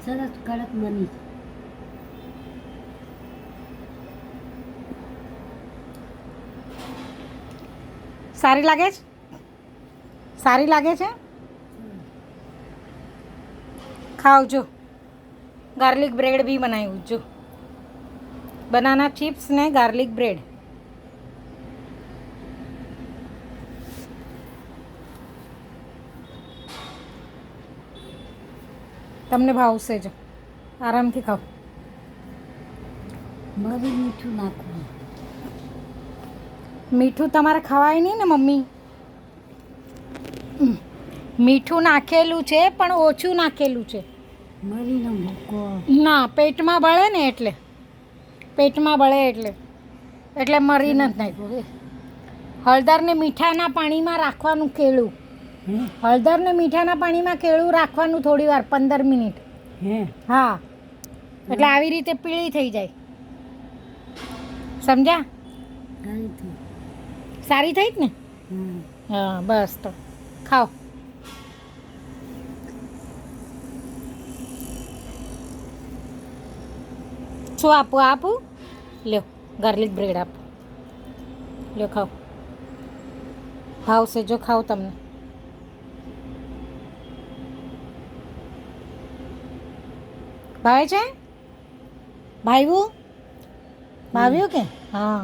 સરસ કડક બની. સારી લાગે છે? સારી લાગે છે? ખાવ જો. ગાર્લિક બ્રેડ બી બનાવ્યું જો. બનાના ચિપ્સ ને ગાર્લિક બ્રેડ. તમને ભાવશે જો. આરામથી ખાઓ. મરી મીઠું નાખવું. મીઠું તમારે ખવાય નહીં ને મમ્મી. મીઠું નાખેલું છે પણ ઓછું નાખેલું છે. મરીનો ભૂકો. ના, પેટમાં બળે ને એટલે. પેટમાં બળે એટલે મરીને જ નાખ્યું. હળદરને મીઠાના પાણીમાં રાખવાનું કેળું. હે હળદરને મીઠાના પાણીમાં કેળું રાખવાનું થોડી વાર 15 મિનિટ. હે હા, એટલે આવી રીતે પીળી થઈ જાય. સમજ્યા? સારી થઈ. સારી થઈ જ ને? હમ. હા, બસ તો ખાઓ. શું આપું? લ્યો, ગાર્લિક બ્રેડ આપો. લ્યો ખાઓ. ભાવશે જો ખાઓ તમને. ભાવે છે? ભાવ્યું કે? હા.